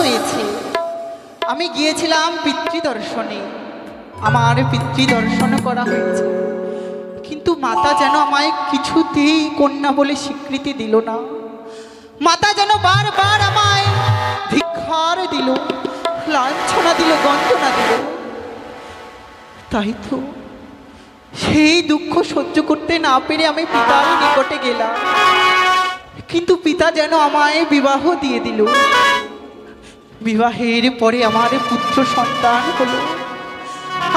হয়েছে। আমি গিয়েছিলাম পিতৃদর্শনে, আমার পিতৃদর্শন করা হয়েছে, কিন্তু মাতা যেন আমায় কিছুতেই কন্যা বলে স্বীকৃতি দিল না। মাতা যেন বারবার আমায় ধিক্কার দিল, লাঞ্ছনা দিল, গঞ্জনা দিল। তাই তো সেই দুঃখ সহ্য করতে না পেরে আমি পিতার নিকটে গেলাম, কিন্তু পিতা যেন আমায় বিবাহ দিয়ে দিল। বিবাহের পরে আমার পুত্র সন্তান হলো,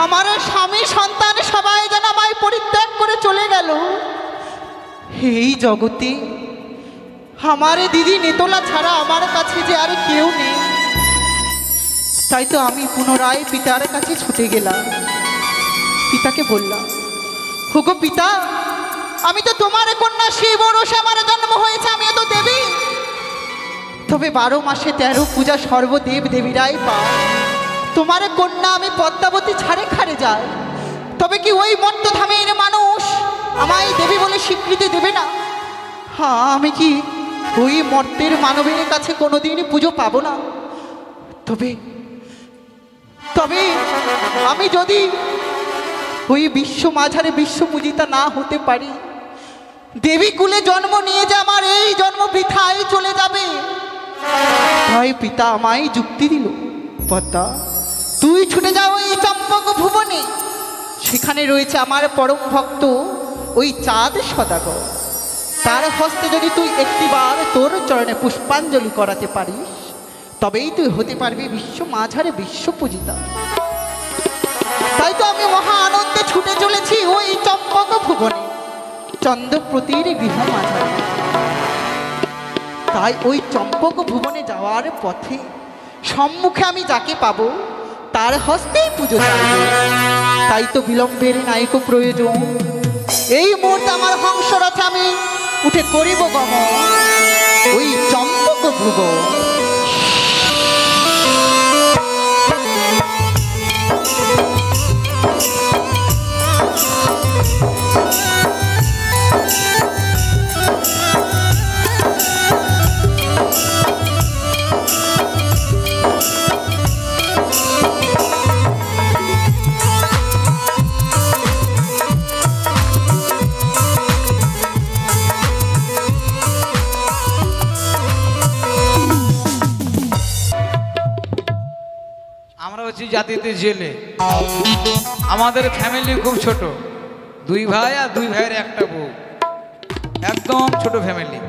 আমার স্বামী সন্তান সবাই যেন আমায় পরিত্যাগ করে চলে গেল। এই জগতে আমার দিদি নেতলা ছাড়া আমার কাছে যে আর কেউ নেই। তাই তো আমি পুনরায় পিতার কাছে ছুটে গেলাম। পিতাকে বললাম, ওগো পিতা, আমি তো তোমার কন্যা, শিব ওরসে আমার জন্ম হয়েছে, আমি তো দেবী। তবে 12 মাসে 13 পূজা সর্বদেব দেবীরাই পায়। তোমার কন্যা আমি পদ্মাবতী ছাড়ে খাড়ে যাই, তবে কি ওই মর্তধামের মানুষ আমায় দেবী বলে স্বীকৃতি দেবে না? হ্যাঁ, আমি কি ওই মর্তের মানবের কাছে কোনোদিনই পুজো পাবো না? তবে তবে আমি যদি ওই বিশ্ব মাঝারে বিশ্ব পূজিতা না হতে পারি, দেবী কুলে জন্ম নিয়ে যে আমার এই জন্ম বৃথায় চলে যাবে। তাই পিতা আমায় যুক্তি দিল, পদ্মা, তুই ছুটে যাও এই চম্পক ভুবনে, সেখানে রয়েছে আমার পরম ভক্ত ওই চাঁদ সদাগর। তার হস্তে যদি তুই একটিবার তোর চরণে পুষ্পাঞ্জলি করাতে পারিস, তবেই তুই হতে পারবি বিশ্ব মাঝারে বিশ্ব পূজিতা। তাই তো আমি মহা আনন্দে ছুটে চলেছি ওই চম্পক ভুবনে, চন্দ্রপ্রতির গৃহ মাঝারে। তাই ওই চম্পক ভুবনে যাওয়ার পথে সম্মুখে আমি যাকে পাবো তার হস্তেই পুজো চাইব। তাই তো বিলম্বের নায়ক প্রয়োজন। এই মুহূর্তে আমার হংসরথে আমি উঠে করিব গমন ওই চম্পক ভুবন। জাতিতে জেলে, আমাদের ফ্যামিলি খুব ছোট, 2 ভাই আর 2 ভাইয়ের একটা বউ, একদম ছোট ফ্যামিলি।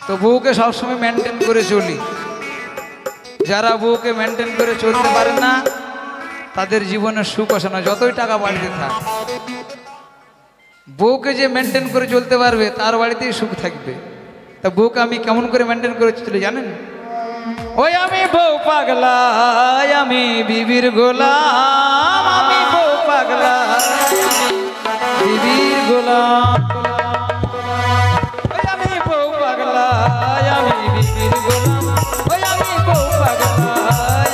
তো বউকে সবসময় মেনটেন করে চলি। যারা বউকে মেনটেন করে চলতে পারে না তাদের জীবনে সুখ আসে না, যতই টাকা বাড়িতে থাক। বউকে যে মেনটেন করে চলতে পারবে তার বাড়িতেই সুখ থাকবে। তা বউকে আমি কেমন করে মেনটেন করে চলি জানেন? ওই আমি বউ পাগলা, আমি বিবির গোলাম, আমি বউ পাগলা, বিবির গোলাম। ওই আমি বউ পাগলা, আমি বিবির গোলাম, ওই আমি বউ পাগলা,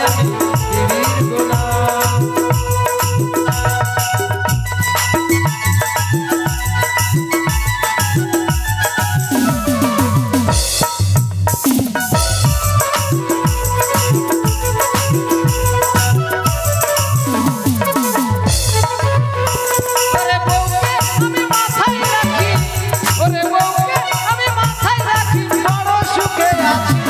আমি বিবির গোলাম। ওরে বউকে আমি মাথায় রাখি, বড় সুখে আছি।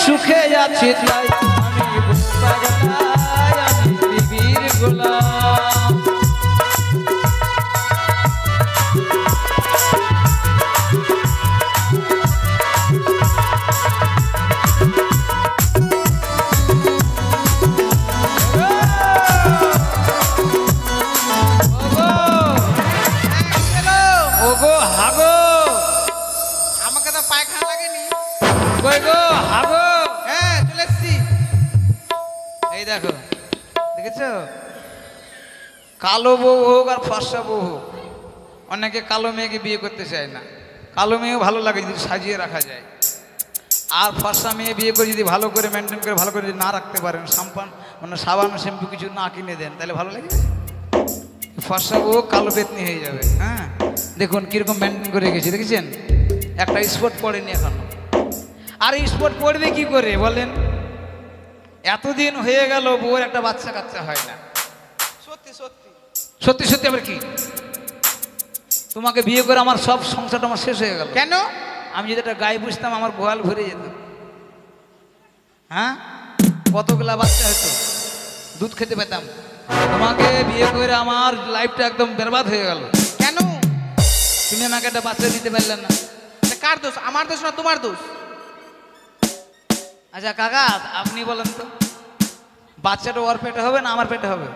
সুখে আছি তাই আমি বউ পাগলায়, আমি বিবির গোলাম। ওগো হাগো, আমাকে তো পায়খানা লাগেনি। কই গো হাগো। হ্যাঁ চলে এসছি। এই দেখো, দেখেছো? কালো বউ হোক আর ফর্সা বউ হোক, অনেকে কালো মেয়েকে বিয়ে করতে চায় না। কালো মেয়েও ভালো লাগে যদি সাজিয়ে রাখা যায়। আর ফর্সা মেয়ে বিয়ে করে যদি ভালো করে মেনটেন করে ভালো করে যদি না রাখতে পারেন, সাম্পান মানে সাবান শ্যাম্পু কিছু না কিনে দেন, তাহলে ভালো লাগবে? ফর্সা বউ কালো বেতনি হয়ে যাবে। হ্যাঁ দেখুন কীরকম মেনটেন করে গেছে, দেখেছেন? একটা স্পট পড়েনি এখনো। আর স্পট পড়বে কি করে বলেন? এতদিন হয়ে গেল বউর একটা বাচ্চা কাচ্চা হয় না। সত্যি সত্যি সত্যি সত্যি আবার কি? তোমাকে বিয়ে করে আমার সব সংসারটা আমার শেষ হয়ে গেল। কেন? আমি যদি একটা গায়ে বুঝতাম আমার গোয়াল ভরে যেত। হ্যাঁ কতগুলা বাচ্চা হতো, দুধ খেতে পেতাম। তোমাকে বিয়ে করে আমার লাইফটা একদম বরবাদ হয়ে গেল। কেন? তুমি আমাকে একটা বাচ্চা দিতে পারলে না। এটা কার দোষ? আমার দোষ না তোমার দোষ? আচ্ছা কাকা আপনি বলেন তো, বাচ্চাটা ওর পেটে হবে না আমার পেটে হবে?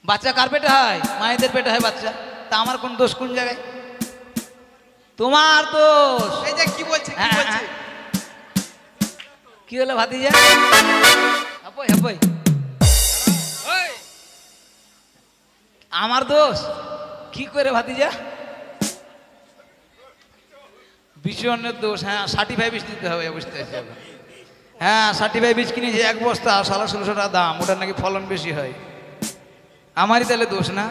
বাচ্চা কার পেটে হয়? মায়েদের পেটে হয় বাচ্চা। তা আমার কোন দোষ কোন জায়গায়? তোমার দোষ। এই যে কি বলছে কি হ্যাঁ, বলছে? কি হলো ভাতিজা? হাপই হাপই, আমার দোষ কি করে ভাতিজা? বিচনের দোষ। হ্যাঁ 65 বীজ দিতে হবে, বুঝতে পারছি। হ্যাঁ 65 বীজ কিনেছি এক বস্তা, 1600 টাকা দাম, ওটার নাকি ফলন বেশি হয়। আমারই তাহলে দোষ না?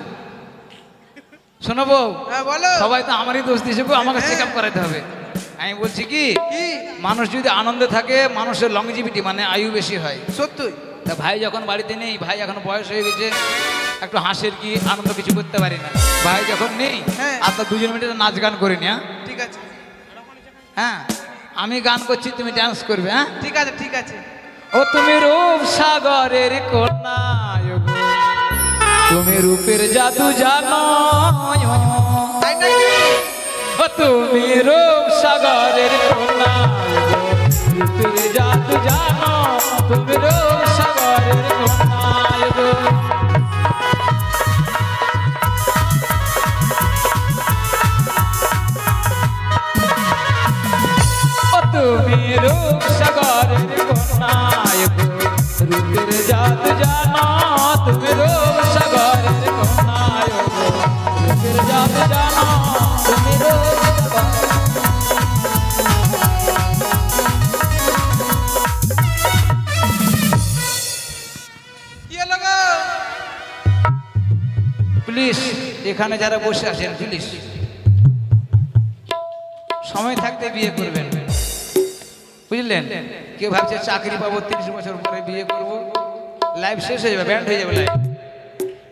শোনো বউ, হ্যাঁ বলো। সবাই তো আমারই দোষ দিয়েছে গো, আমাকে চেক আপ করাতে হবে। আমি বলছি কি, কি? মানুষ যদি আনন্দে থাকে মানুষের লংজিভিটি মানে আয়ু বেশি হয়। সত্যি। তা ভাই যখন বাড়িতে নেই, ভাই এখন বয়স হয়ে গেছে, একটু হাসির কি আনন্দ কিছু করতে পারি না। ভাই যখন নেই হ্যাঁ। আপনার দুজন মিনিট নাচ গান করিনি। হ্যাঁ ঠিক আছে হ্যাঁ আমি গান করছি, তুমি ডান্স করবে। হ্যাঁ ঠিক আছে ঠিক আছে। ও তুমি রূপ সাগরের কন্যা, তুমি রূপের জাদু জানো। তাই নাকি? ও তুমি রূপ সাগরের কন্যা, রূপের জাদু জানো, তুমি রূপ সাগরের কন্যা। ও তুমি রূপ সাগরের কন্যা, রূপের জাদু জানো, তুমি রূপ সাগরের কন্যা, রূপের জাদু জানো, তুমি রূপ সাগরের। কি হলো গো? প্লিজ এখানে যারা বসে আছেন প্লিজ সময় থাকতে বিয়ে করবেন, বুঝলেন? কেউ ভাবছে চাকরি পাবো 30 বছর পরে বিয়ে করব, লাইফ শেষ হয়ে যাবে, ব্যান্ড হয়ে যাবে লাইফ।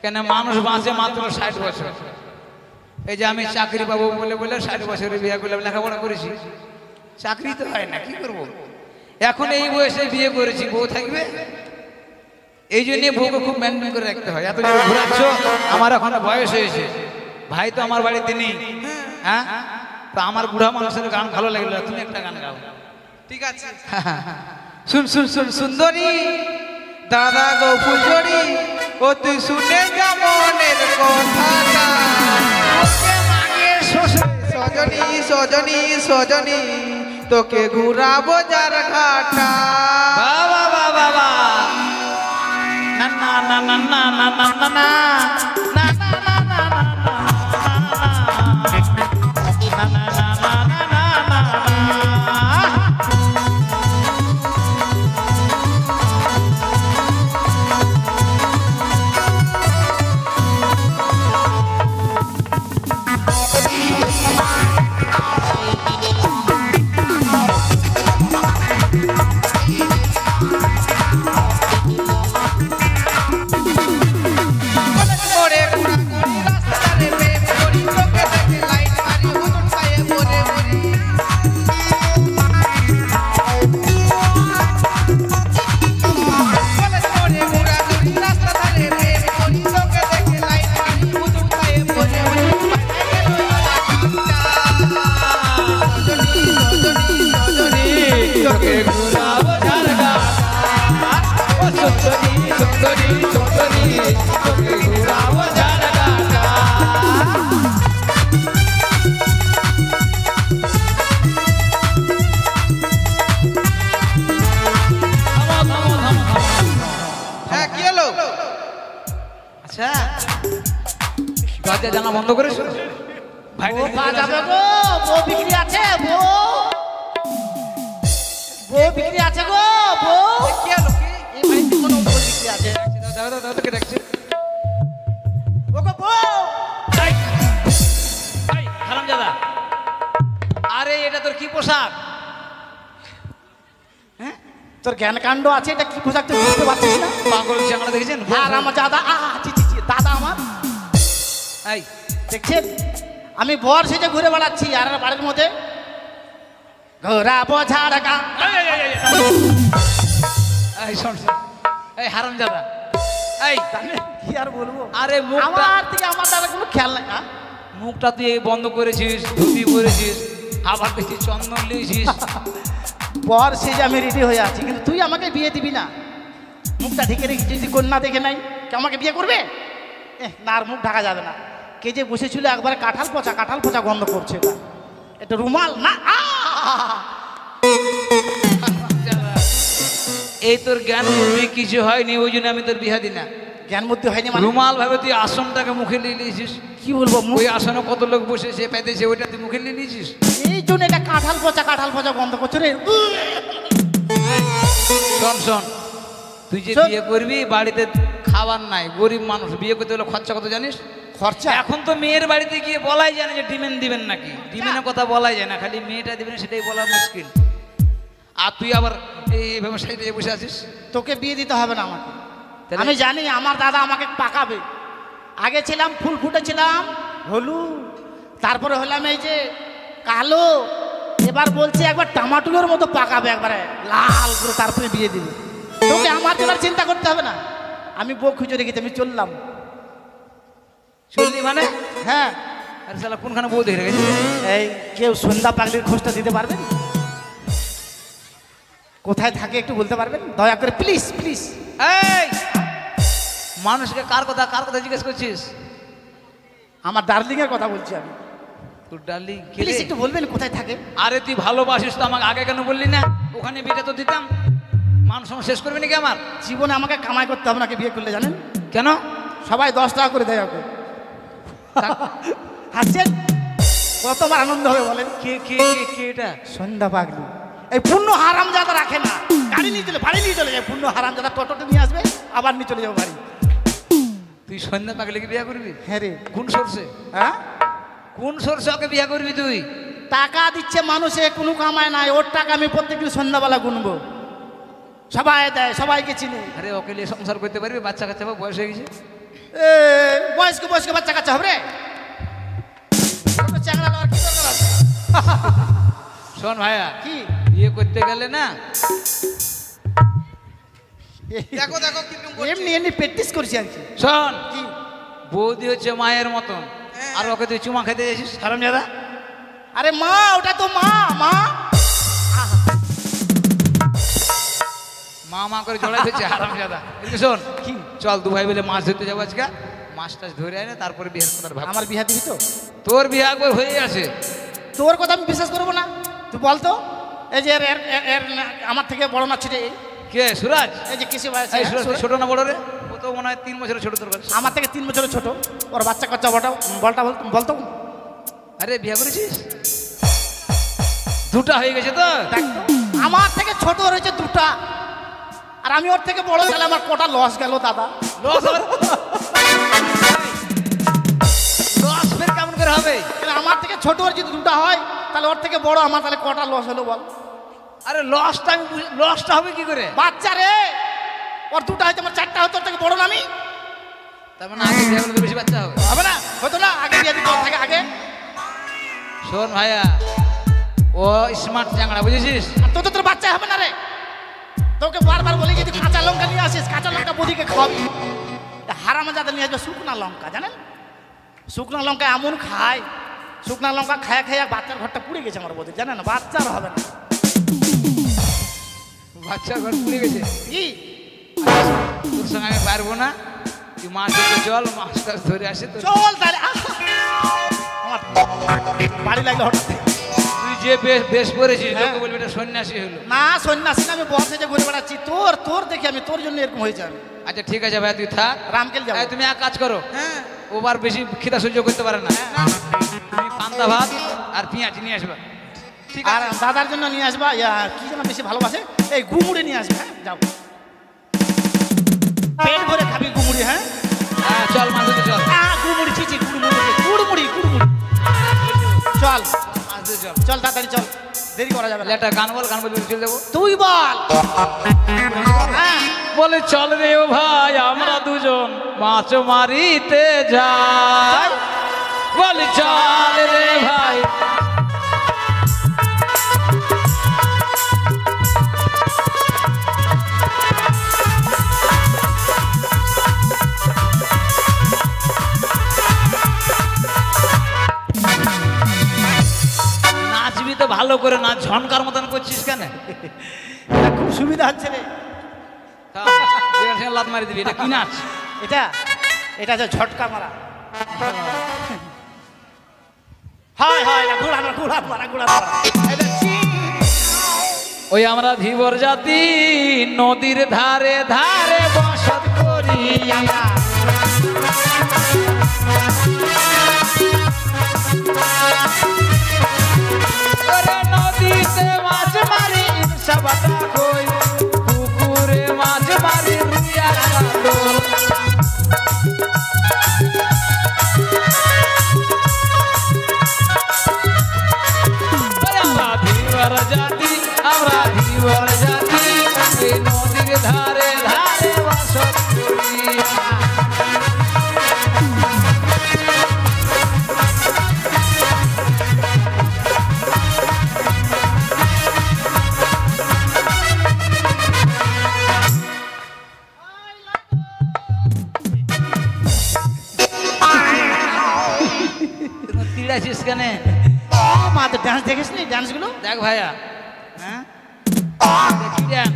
কেন মানুষ বাঁচে মাত্র 60 বছর। এই যে আমি চাকরি পাবো বলে বলে 60 বছরে বিয়ে করলাম, লেখাপড়া করেছি, চাকরি তো হয় না, কি করব? এখন এই বয়সে বিয়ে করেছি, বউ থাকবে? এই জন্য বউকে খুব মেনটেন করে রাখতে হয়। এত যে ঘুরাচ্ছ, আমার এখন বয়স হয়েছে, ভাই তো আমার বাড়িতে নেই। হ্যাঁ তো আমার বুড়া মানুষের গান ভালো লাগলো, তুমি একটা গান গাও। ঠিক আছে। শুন শুন শুন সুন্দরী দাদা গো ফুলজড়ি, ও তুই শুনে যা মনের কথাটা, ওকে মাগে সজনী সজনী সজনী, তোকে ঘুরাবো যার ঘাটা। বাবা বাবা বাবা, না না না না না না না না না না লজ্জা জানা বন্ধ করেছো ভাই বউ পাওয়া যাবে গো, বউ বিক্রি আছে, বউ বউ বিক্রি আছে গো, বউ কি হলো কি এই বাড়িতে কোনো বউ বিক্রি আছে? দাও দাও দাও তোকে দেখছি ও গো বউ, হারামজাদা আরে এটা তোর কি পোশাক হ্যাঁ তোর জ্ঞান কাণ্ড আছে, এটা কি পোশাক তুই বুঝতে পারছিস না? পাগল চ্যাংড়া দেখেছেন আর আমার দাদা ছি ছি ছি, দাদা আমার এই দেখছেন আমি বর সেজে ঘুরে বেড়াচ্ছি আর আর বাড়ির মধ্যে ঘোরা বোঝা রাখা। এই শোন শোন। এই হারামজাদা এই কি আর বলবো, আরে মুখটা আমার থেকে আমার দাদা কোনো খেয়াল নাই। হ্যাঁ মুখটা তুই এই বন্ধ করেছিস ধুতি করেছিস আবার দেখছি চন্দন লিয়েছিস বর সেজে আমি রেডি হয়ে আছি, কিন্তু তুই আমাকে বিয়ে দিবি না। মুখটা ঢেকে রেখে যদি কন্যা দেখে নাই কে আমাকে বিয়ে করবে? না আর মুখ ঢাকা যাবে না। কে যে বসেছিল একবার কাঁঠাল পচা গন্ধ করছে, এটা এটা রুমাল না। এই তোর জ্ঞান বুদ্ধি কিছু হয়নি ওই জন্য আমি তোর বিহা দিই না জ্ঞান বুদ্ধি হয়নি মানে? রুমাল ভাবে তুই আসনটাকে মুখে নিয়ে নিয়েছিস কি বলবো, ওই আসনে কত লোক বসেছে পেতেছে ওইটা তুই মুখে নিয়ে নিয়েছিস এই জন্য এটা কাঁঠাল পচা গন্ধ করছে রে। শোন শোন তুই যে শোন। বিয়ে করবি বাড়িতে খাবার নাই গরিব মানুষ বিয়ে করতে হলে খরচা কত জানিস খরচা এখন তো মেয়ের বাড়িতে গিয়ে বলাই যায় না যে ডিমেন দিবেন নাকি ডিমেনের কথা বলাই যায় না খালি মেয়েটা দিবেন সেটাই বলা মুশকিল আর তুই আবার এই ব্যবসায়ীতে বসে আছিস তোকে বিয়ে দিতে হবে না আমাকে, তাহলে? আমি জানি আমার দাদা আমাকে পাকাবে। আগে ছিলাম ফুল ফুটেছিলাম হলুদ, তারপরে হলাম এই যে কালো, এবার বলছে একবার টমাটোর মতো পাকাবে একবারে লাল করে, তারপরে বিয়ে দিবি। তোকে আমার জন্য আর চিন্তা করতে হবে না, আমি বউ খুঁজে রেখেছি, আমি চললাম। চললি মানে হ্যাঁ আরে শালা কোনখানে বউ দেখে রেখেছিস এই কেউ সন্ধ্যা পাগলির খোঁজটা দিতে পারবেন? কোথায় থাকে একটু বলতে পারবেন দয়া করে, প্লিজ প্লিজ? এই মানুষকে কার কথা জিজ্ঞেস করছিস আমার ডার্লিং এর কথা বলছি আমি, তোর ডার্লিং প্লিজ একটু বলবেন কোথায় থাকে? আরে তুই ভালোবাসিস তো আমাকে আগে কেন বললি না ওখানে বিয়েটা তো দিতাম মান সম্মান শেষ করবি নাকি আমার জীবনে আমাকে কামাই করতে হবে নাকি বিয়ে করলে, জানেন? কেন সবাই 10 টাকা করে দেয় ওকে। হাসছেন, কত আমার আনন্দ হবে বলেন? কে কে কে কে এটা সন্ধ্যা পাগলি এই পূর্ণ হারামজাদা রাখে না, গাড়ি নিয়ে চলে বাড়ি নিয়ে চলে যায়, পূর্ণ হারামজাদা টোটোতে নিয়ে আসবে আবার নিয়ে চলে যাবো বাড়ি। তুই সন্ধ্যা পাগলিকে বিয়ে করবি হ্যাঁ রে, কোন সরষে হ্যাঁ কোন সরষে ওকে বিয়ে করবি তুই টাকা দিচ্ছে মানুষে কোনো কামায় নাই, ওর টাকা আমি প্রত্যেকদিন সন্ধ্যাবেলা গুনবো, সবাই দেয় সবাইকে চিনি। আরে ওকে নিয়ে সংসার করতে পারবি বাচ্চা কাচ্চা বা বয়স হয়ে গেছে এ বয়স্ক বাচ্চা কাচ্চা হবে রে, চ্যাংড়া লওয়ার কি দরকার আছে? শোন ভাইয়া কি বিয়ে করতে গেলে না দেখো দেখো কিরকম করছে। এমনি এমনি প্র্যাকটিস করছি আর কি। শোন কি বৌদি হচ্ছে মায়ের মতন আর ওকে তুই চুমা খেতে যাচ্ছিস হারামজাদা আরে মা, ওটা তো মা মা মা মা করে জড়াই দিচ্ছে হারামজাদা এদিকে শোন কি চল দু ভাই বলে মাছ ধরতে যাবো আজকে মাছ টাছ ধরে আনে তারপরে বিয়ের কথা ভাব আমার বিয়ে দিবি তো? তোর বিয়ে একবার হয়ে আছে তোর কথা আমি বিশ্বাস করবো না, তুই বলতো। এই যে এর আমার থেকে বড় না ছিল, কে সুরাজ এই যে কৃষি এই সুরাজ তুই ছোট না বড় রে ও তো মনে হয় 3 বছরের ছোট তোর কাছে আমার থেকে 3 বছরের ছোট, ওর বাচ্চা কাচ্চা বলটা বলতো। আরে বিয়ে করেছিস দুটা হয়ে গেছে তো দেখ তো, আমার থেকে ছোট রয়েছে দুটা, আর আমি ওর থেকে বড়, তাহলে আমার কটা লস গেল দাদা। লস হবে লস ফের কেমন করে হবে তাহলে আমার থেকে ছোট ওর যদি দুটা হয়, তাহলে ওর থেকে বড় আমার, তাহলে কটা লস হলো বল? আরে লসটা লসটা হবে কি করে বাচ্চা রে, ওর দুটা হয়তো আমার 4টা হতো, ওর থেকে বড় না আমি। তার মানে আগে বিয়ে করলে তো বেশি বাচ্চা হবে হবে না, হতো না, আগে বিয়ে দিতে থাকে আগে। শোন ভাইয়া ও স্মার্ট চ্যাংড়া বুঝেছিস আর তোর বাচ্চা হবে না রে, তোকে বারবার বলি যদি কাঁচা লঙ্কা নিয়ে আসিস, কাঁচা লঙ্কা বদিকে খাওয়াবি। হারামজাদা নিয়ে আসবে শুকনা লঙ্কা, জানেন? শুকনা লঙ্কা এমন খায়, শুকনা লঙ্কা খায়া খায়া বাচ্চার ঘরটা পুড়ে গেছে আমার বদি, জানেন? বাচ্চার হবে না। বাচ্চা ঘর পুড়ে গেছে কি তোর সঙ্গে আমি পারবো না তুই মাছ ধরতে চল মাছ টাছ ধরে আসে তো চল তাহলে। আমার বাড়ি লাগলো হঠাৎ। তুই যে বেশ করেছিস হ্যাঁ। লোকে বলবি এটা সন্ন্যাসী হলো না সন্ন্যাসী না, আমি বসে যে ঘুরে বেড়াচ্ছি, তোর দেখি আমি তোর জন্য এরকম হয়েছে আমি। আচ্ছা ঠিক আছে ভাই তুই থাক রামকেল যাবো। এই, তুমি এক কাজ করো হ্যাঁ ওবার বেশি খিদা সহ্য করতে পারে না। তুমি পান্তা ভাত আর পেঁয়াজ নিয়ে আসবে। ঠিক আর আছে। দাদার জন্য নিয়ে আসবা কি যেন বেশি ভালোবাসে, এই গুমুড়ি নিয়ে আসবে। হ্যাঁ যাও, পেট ভরে খাবি গুমুড়ি। হ্যাঁ হ্যাঁ চল মাছ ধরতে চল। গুড়মুড়ি চিচি গুড়মুড়ি গুড়মুড়ি চল মাছ ধরতে চল। চল তাড়াতাড়ি চল, দেরি করা যাবে না। একটা গান বল, গান বলতে চলে যাবো। তুই বল। হ্যাঁ বলে চল রে ও ভাই আমরা দুজন মাছ মারিতে যাই। বলে চল রে ভাই নাচবি তো ভালো করে, না ঝনকার মতন করছিস কেন? এটা খুব সুবিধা হচ্ছে রে। থাম, এবার সঙ্গে লাত মারি দিবি। এটা কি নাচ? এটা এটা হচ্ছে ঝটকা মারা। হয় হয় না, ঘোড়া মারা, ঘোড়া মারা, ঘোড়া মারা। এটা ওই আমরা ধীবর জাতি নদীর ধারে ধারে বসত করি। আমরা ওরে নদীতে মাছ মারি ইনসাবাটা কই, পুকুরে মাছ মারি রুইয়া কাতল। ওরে আমরা ধীবর জাতি, আমরা ধীবর জাতি এই নদীর ধারে ধারে বসত করি। তিড়াছিস কেন? মা তো ডান্স দেখিস নি, ডান্সগুলো? দেখ ভাইয়া, হ্যাঁ কি ডান্স?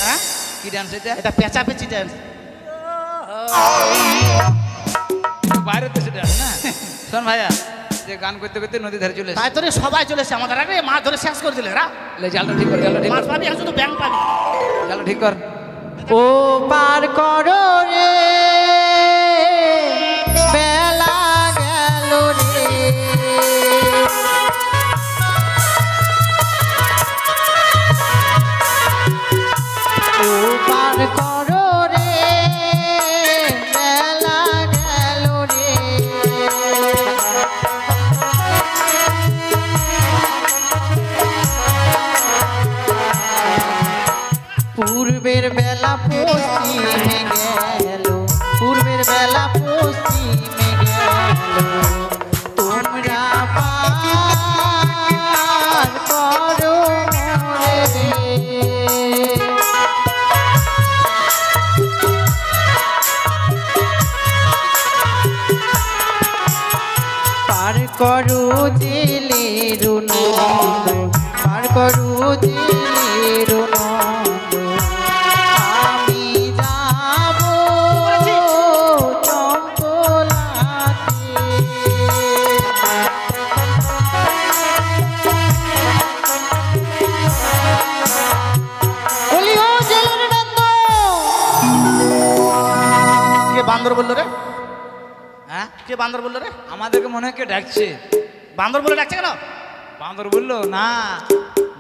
হ্যাঁ কি ডান্স এটা? এটা পেঁচাপেচি ডান্স। বাইরের দেশে ডান্স না? শোন ভাইয়া, যে গান করতে করতে নদী ধারে চলে তাই তোরে সবাই চলে এসে আমাদের আগে মাছ ধরে শেষ করে দিলে। এসে জালটা ঠিক কর, জালটা ঠিক মাছ কর, পাবি আর শুধু ব্যাংক পাবি। জালটা ঠিক কর। ও পার করো রে বেলা গেল রে, ও পার করো রে বেলা গেল রে। পূর্বের বেলা পশ্চিমে গেল, পূর্বের বেলা পশ্চিমে গেল, তোমরা পার করো মোরে রে। পার করো জেলের নন্দ, পার করো জেলের নন্দ, আমি যাব চম্পলাতে। বলি ও জেলের নন্দ। কে বান্দর বললো রে? হ্যাঁ, কে বান্দর বললো রে? আমাদেরকে মনে হয় কেউ ডাকছে। বান্দর বলে ডাকছে কেন? বান্দর বললো না,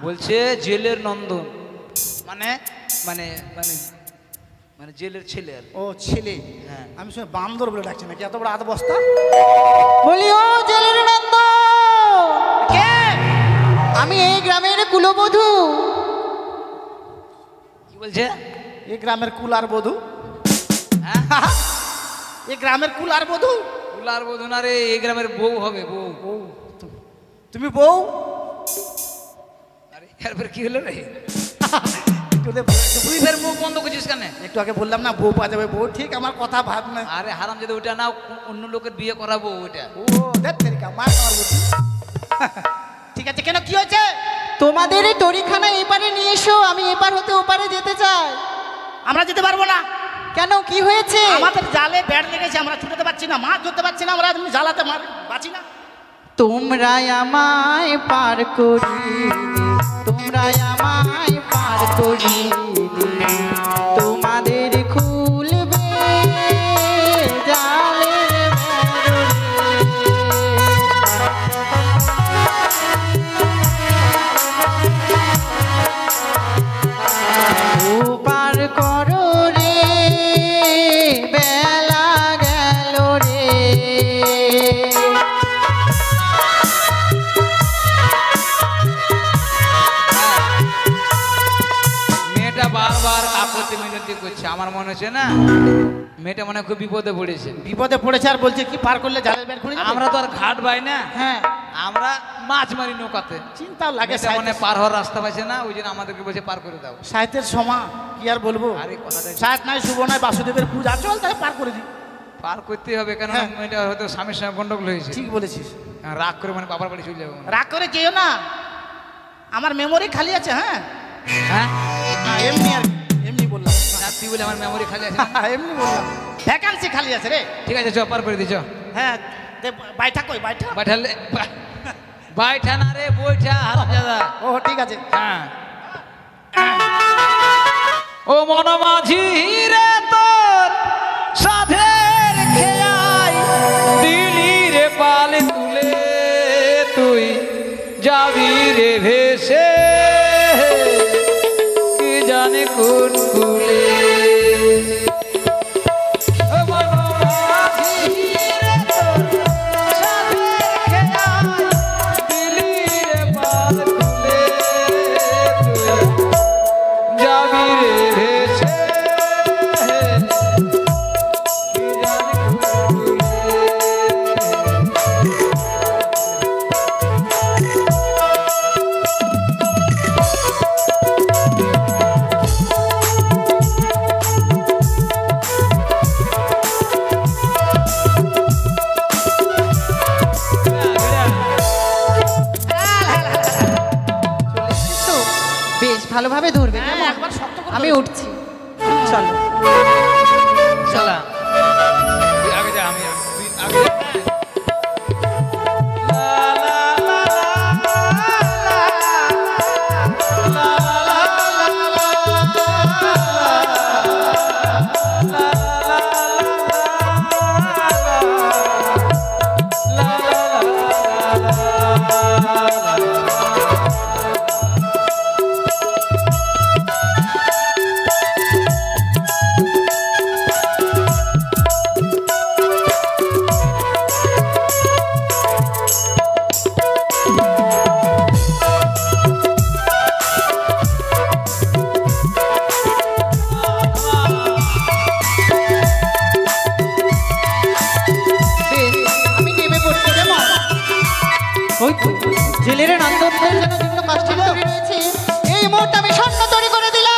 বলছে জেলের নন্দন, মানে মানে মানে মানে জেলের ছেলে আর কি। ও ছেলে। হ্যাঁ। আমি শুনে বান্দর বলে ডাকছে নাকি, এত বড় আধ বস্তা। বলি ও জেলের নন্দ। কে? আমি এই গ্রামের কুলবধূ। কি বলছে? এই গ্রামের কুলার বধূ। হ্যাঁ, এই গ্রামের কুলার বধূ। কুলার বধূ না রে, এই গ্রামের বউ হবে, বউ। বউ? তুমি বউ? আরে এরপরে কি হলো রে? একটু দে, একটু তুই বুঝি। ফের মুখ বন্ধ করছিস কেন? একটু আগে বললাম না বউ পাওয়া যাবে, বউ ঠিক আমার কথা ভাব না। আরে হারাম, যদি ওটা না অন্য লোকের বিয়ে করাবো ওটা। ও দেখ তেরিকা মার খাওয়ার বধূ। ঠিক আছে, কেন কি হয়েছে? তোমাদের এই তরিখানা এপারে নিয়ে এসো, আমি এপার হতে ওপারে যেতে চাই। আমরা যেতে পারবো না। কেন, কি হয়েছে? আমাদের জালে ব্যাট লেগেছে, আমরা ছুটাতে পারছি না, মাছ ধরতে পারছি না, আমরা এমনি জ্বালাতে বাঁচি না। তোমরা আমায় পার করিলে, তোমরা আমায় পার করিলে, তোমাদের খুলবে জালের মিনতি করছে, আমার মনে হচ্ছে না মেয়েটা মনে হয় খুব বিপদে পড়েছে। বিপদে পড়েছে আর বলছে কি পার করলে জালের বের খুলে যাবে? আমরা তো আর ঘাট পাই না, হ্যাঁ আমরা মাছ মারি নৌকাতে। চিন্তাও লাগে, মেয়েটা মনে হয় পার হওয়ার রাস্তা পাইছে না, ওই জন্য আমাদেরকে বলছে পার করে দাও। সাহিত্যের সমা কি আর বলবো, আরে কথাটা সাহিত্য নাই শুভ নাই বাসুদেবের পূজা, চল তাহলে পার করে দিই। পার করতেই হবে, কেন হ্যাঁ। মেয়েটা হয়তো স্বামীর সঙ্গে গন্ডগোল হয়েছে, ঠিক বলেছিস। রাগ করে মানে বাবার বাড়ি চলে যাবো। রাগ করে যেও না, আমার মেমোরি খালি আছে। হ্যাঁ হ্যাঁ না, এমনি আর কি, এমনি বললাম। রাত্রি বলে আমার মেমোরি খালি আছে না? এমনি বললাম, ভ্যাকান্সি খালি আছে রে। ঠিক আছে চ, পার করে দিচ্ছ। হ্যাঁ বাইঠা কই বাইঠা? বাইঠালে বাইঠা না রে, বইঠা হারামজাদা। ও ঠিক আছে। হ্যাঁ ও মন মাঝি রে তোর সাধের খেয়াই দিলি রে পাল তুলে, তুই যাবি রে ভেসে কি জানে কোন কুলে। ও মন মাঝি রে তোর সাধের খেয়াই দিলি রে পাল তুলে, তুই যাবি রে ভেসে কি জানে কোন কুলে। তো বেশ ভালোভাবে ধরবে, হ্যাঁ, কেমন? একবার শক্ত করে আমি ধরবে। উঠছি, চলো। চলা তুই আগে যা, আমি তুই আগে যা। বেশ, আমি নেমে পড়ছি, কেমন? ওই তো জেলের নন্দনদের যেন বিভিন্ন কাষ্ঠের তৈরি রয়েছে, এই মুহূর্তে আমি স্বর্ণ তৈরি করে দিলাম।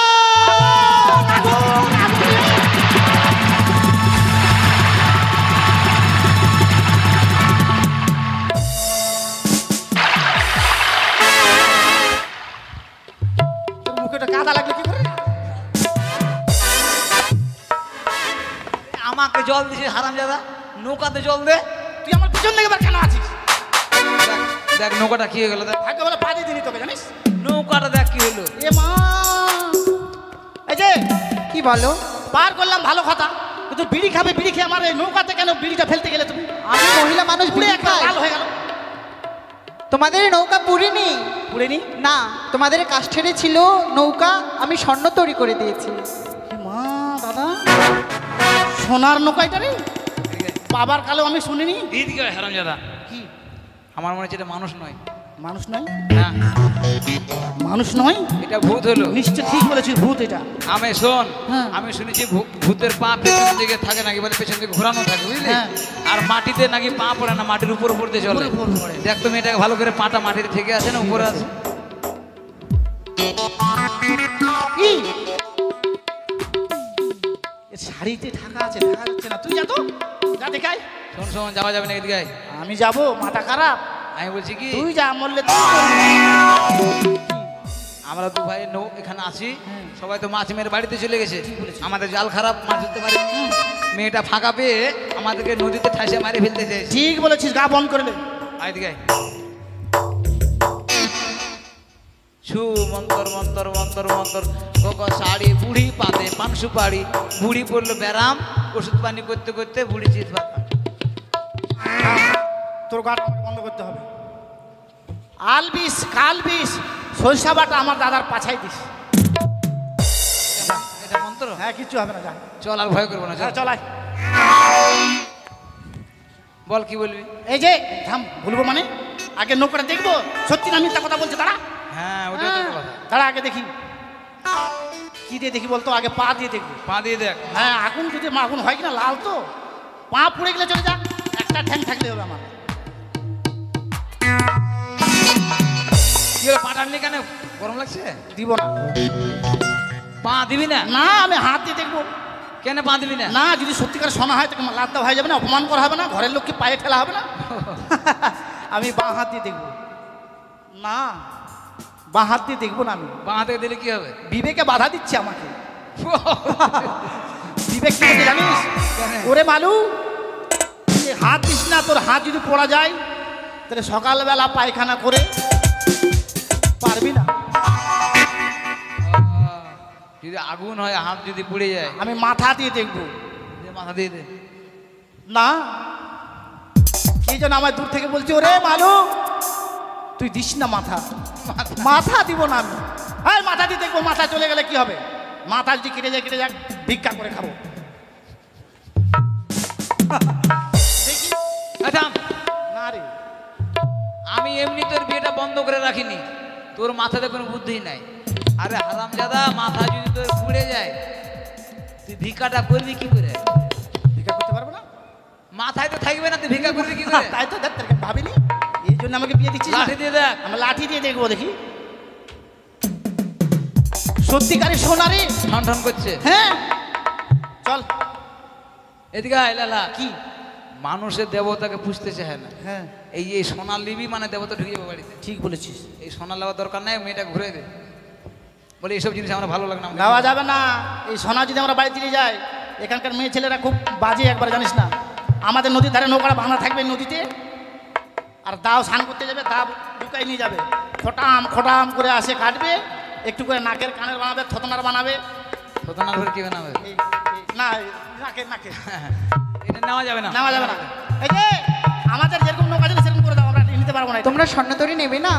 তোর মুখে একটা কাদা লাগলো কি করে? আমাকে জল দিছিস হারামজাদা, নৌকাতে জল দে। তুই আমার পিছন থেকে এবার কেন আছিস? দেখ, দেখ নৌকাটা কি হয়ে গেল, দেখ ভাগ্য বলে পা দিয়ে দিলি তোকে, জানিস? নৌকাটা দেখ কি হলো। এ মা, এই যে কি বলো? পার করলাম ভালো কথা, কিন্তু বিড়ি খাবে, বিড়ি খেয়ে আমার এই নৌকাতে কেন বিড়িটা ফেলতে গেলে তুমি? আমি মহিলা মানুষ, পুড়ে বিড়ি একটা খাই। লাল হয়ে গেল। তোমাদের নৌকা পুরিনি পুড়ে নি? না, তোমাদের কাষ্ঠের ছিল নৌকা, আমি স্বর্ণ তৈরি করে দিয়েছি। এ মা দাদা, সোনার নৌকা এটা রে? বাবার কালো আমি শুনিনি। দিদিকে হারামজাদা, কি আমার মনে হচ্ছে এটা মানুষ নয়। মানুষ নয়? না, মানুষ নয়, এটা ভূত হলো। নিশ্চয় ঠিক বলেছিস, ভূত এটা। আমি শোন, হ্যাঁ। আমি শুনেছি ভূতের পা পেছন দিকে থাকে নাকি, বলে পেছন দিকে ঘোরানো থাকে, বুঝলি? হ্যাঁ। আর মাটিতে নাকি পা পড়ে না, মাটির উপর উপর দিয়ে চলে। উপর উপর পড়ে। দেখ তুমি এটাকে ভালো করে, পাটা মাটিতে থেকে আছে না, উপরে আছে। কি এর শাড়িতে ঢাকা আছে, ঢাকা যাচ্ছে না। তুই যা তো, যা দেখাই। শোন শোন, যাওয়া যাবে না এদিকে আয়। আমি যাবো, মাথা খারাপ। আমি বলছি কি, তুই যা, মরলে তুই মরবি। আমরা দু ভাই এখানে আছি, সবাই তো মাছ মেরে বাড়িতে চলে গেছে, আমাদের জাল খারাপ, মাছ ধরতে পারি। মেয়েটা ফাঁকা পেয়ে আমাদেরকে নদীতে ঠাসে মারে ফেলতে চাইছে। ঠিক বলেছিস, গা বন্ধ করে নে। আয় এদিকে আয়। ছু মন্তর মন্তর মন্তর মন্তর, কোকো শাড়ি, বুড়ি পাতে পান সুপারি, বুড়ি পড়লো ব্যারাম, ওষুধ পানি করতে করতে বুড়ি চিৎ ভাত। তোর গাটা আমাকে বন্ধ করতে হবে। আলবিস কালবিস সরিষা বাটা আমার দাদার পাছাই দিস। এটা মন্ত্র? হ্যাঁ, কিচ্ছু হবে না, যা। চল, আর ভয় করবো না, চল। হ্যাঁ, চল আয়। বল কি বলবি? এই যে থাম, বলবো মানে আগে নৌকাটা দেখবো সত্যি না মিথ্যা কথা বলছে, তারা। হ্যাঁ, ওটাই তো কথা। তারা আগে দেখি। কি দিয়ে দেখি বলতো? আগে পা দিয়ে দেখবো। পা দিয়ে দেখ। হ্যাঁ, আগুন যদি আগুন হয় কিনা, লাল তো, পা পুড়ে গেলে চলে যাক, একটা ঠ্যাং থাকলে হবে আমার। কি হলো, পা টানলি কেন? গরম লাগছে? দিব না। পা দিবি না? না, আমি হাত দিয়ে দেখবো। কেন পা দিবি না? না, যদি সত্যিকার সোনা হয় তাকে লাভ হয়ে যাবে না, অপমান করা হবে না, ঘরের লোককে পায়ে ফেলা হবে না। আমি বাঁ হাত দিয়ে দেখবো। না, বাঁ হাত দিয়ে দেখবো না আমি। বাঁ হাতে দিলে কি হবে? বিবেকে বাধা দিচ্ছে আমাকে। বিবেক কি বলছে জানিস? ওরে মালু, তুই হাত দিস না, তোর হাত যদি পড়া যায় তাহলে সকালবেলা পায়খানা করে পারবি না। যদি আগুন হয়, হাত যদি পুড়ে যায়। আমি মাথা দিয়ে দেখবো। মাথা দিয়ে দে। না, কি যেন আমার দূর থেকে বলছি, ওরে মালু তুই দিস না মাথা। মাথা দিব না আমি। হ্যাঁ, মাথা দিয়ে দেখবো। মাথা চলে গেলে কি হবে? মাথা যদি কেটে যায়, কেটে যাক, ভিক্ষা করে খাবো। দেখি। আচ্ছা, না রে, আমি এমনি তোর বিয়েটা বন্ধ করে রাখিনি, তোর মাথাতে কোনো বুদ্ধি নাই। আরে হারামজাদা, মাথা যদি তোর পুড়ে যায়, তুই ভিক্ষাটা করবি কি করে? ভিক্ষা করতে পারবো না। মাথায় তো থাকবে না, তুই ভিক্ষা করবি কি করে? তাই তো দেখ, তোকে ভাবিনি, এই জন্য আমাকে বিয়ে দিচ্ছিস। লাঠি দিয়ে দেখ। আমি লাঠি দিয়ে দেখবো, দেখি সত্যিকারের সোনা রে। ঠন ঠন করছে। হ্যাঁ, চল এদিকে আয় লালা। কি মানুষের দেবতাকে পুষতে চায় না। হ্যাঁ, এই যে সোনা লিবি মানে দেবতা ঢুকে যাবে বাড়িতে। ঠিক বলেছিস। এই সোনা নেওয়ার দরকার নাই, মেয়েটা ঘুরে দে। বলে এইসব জিনিস আমার ভালো লাগে না। নেওয়া যাবে না। এই সোনা যদি আমরা বাড়িতে নিয়ে যাই, এখানকার মেয়ে ছেলেরা খুব বাজে, একবার জানিস না। আমাদের নদীর ধারে নৌকাটা ভাঙা থাকবে নদীতে, আর দাও স্নান করতে যাবে, দাও ঢুকাই নিয়ে যাবে, খটাম খটাম করে আসে কাটবে, একটু করে নাকের কানের বানাবে, থতনার বানাবে। থতনার ঘরে কি বানাবে? না, নাকের নাকের এটা নেওয়া যাবে না। নেওয়া যাবে না। এই যে আমাদের যেরকম নৌকা ছিল সেরকম করে দাও, আমরা নিতে পারবো না। তোমরা স্বর্ণতরী নেবে না?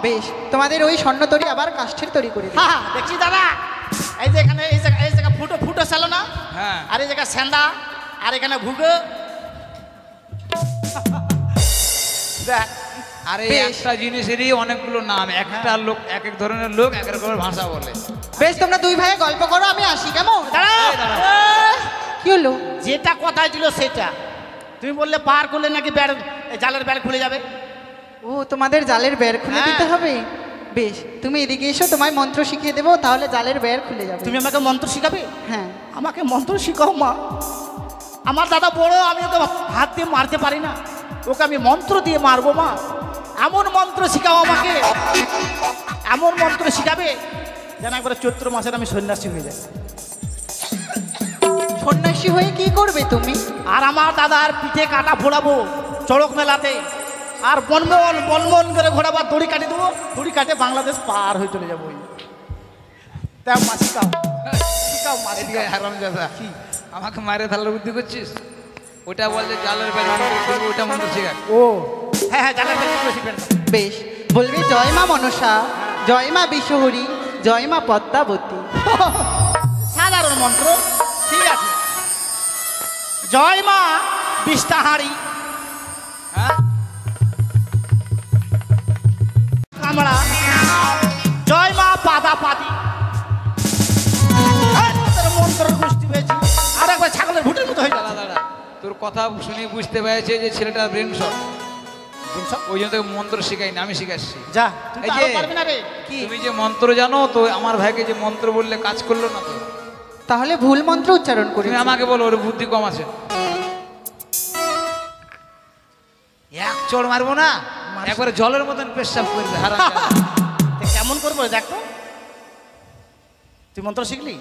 বেশ, তোমাদের ওই স্বর্ণতরী আবার কাষ্ঠের তরী করে দিই। হ্যাঁ, দেখছি দাদা, এই যে এখানে এই জায়গা ফুটো ফুটো ছিল না, হ্যাঁ, আর এই জায়গা স্যান্দা, আর এখানে ভুগো। দেখ, আরে বেশ। একটা জিনিসেরই অনেকগুলো নাম, একটা লোক এক এক ধরনের লোক এক এক রকমের ভাষা বলে। বেশ, তোমরা দুই ভাইয়ে গল্প করো, আমি আসি, কেমন? দাঁড়াও। এই দাঁড়াও। কি হলো? যেটা কথা ছিল সেটা তুমি বললে, পার করলে নাকি জালের বেড় খুলে যাবে। ও, তোমাদের জালের বেড় খুলে হ্যাঁ। দিতে হবে? বেশ, তুমি এদিকে এসো, তোমায় মন্ত্র শিখিয়ে দেবো, তাহলে জালের বেড় খুলে যাবে। তুমি আমাকে মন্ত্র শিখাবে? হ্যাঁ। আমাকে মন্ত্র শিখাও মা। আমার দাদা বড়, আমি ওকে হাত দিয়ে মারতে পারি না, ওকে আমি মন্ত্র দিয়ে মারবো মা। এমন মন্ত্র শিখাও আমাকে, এমন মন্ত্র শিখাবে যেন একবারে চৈত্র মাসের আমি সন্ন্যাসী হয়ে যাই। সন্ন্যাসী হয়ে কি করবে তুমি? আর আমার দাদার পিঠে কাটা ফোড়াবো চড়ক মেলাতে, আর বনমন বনমন করে ঘোরাবো, আর দড়ি কাটে দেবো, দড়ি কাটে বাংলাদেশ পার হয়ে চলে যাবো। তাও মা শিখাও, শিখাও মা এদিকে শিখাও। হারামজাদা, কি? আমাকে মারে থালার বুদ্ধি করছিস? ওটা বল যে জালের বাইরে ওটা মন্ত্র শেখা। ও হ্যাঁ হ্যাঁ, জানার বেলা শিখবেন। বেশ, বলবে জয় মা মনসা, জয় মা বিশ্বহরি, জয় মা পদ্মাবতী। সাধারণ মন্ত্র, ঠিক আছে। জয় মা বিষ্টাহারি, হ্যাঁ, কামড়া, জয় মা পাদা পাতি। মন্ত্র গোষ্ঠী হয়েছে, আর একবার ছাগলের ভুটের মতো হয়ে দাঁড়া যাবে। দাঁড়া, তোর কথা শুনে বুঝতে পেরেছে যে ছেলেটা ব্রেন শট, ওই জন্য তোকে মন্ত্র শিখাইনি, আমি শিখাচ্ছি। যা, তুই এই তো যে, আরো পারবি না রে। কি? তুমি যে মন্ত্র জানো, তো আমার ভাইকে যে মন্ত্র বললে কাজ করলো না তো। তাহলে ভুল মন্ত্র উচ্চারণ করে তুমি আমাকে বলো, ওর বুদ্ধি কম আছে। এক চড় মারবো না, একবারে জলের মতন পেশাব করবে। হারামজাদা। কেমন করবো দেখ তো, তুই মন্ত্র শিখলি?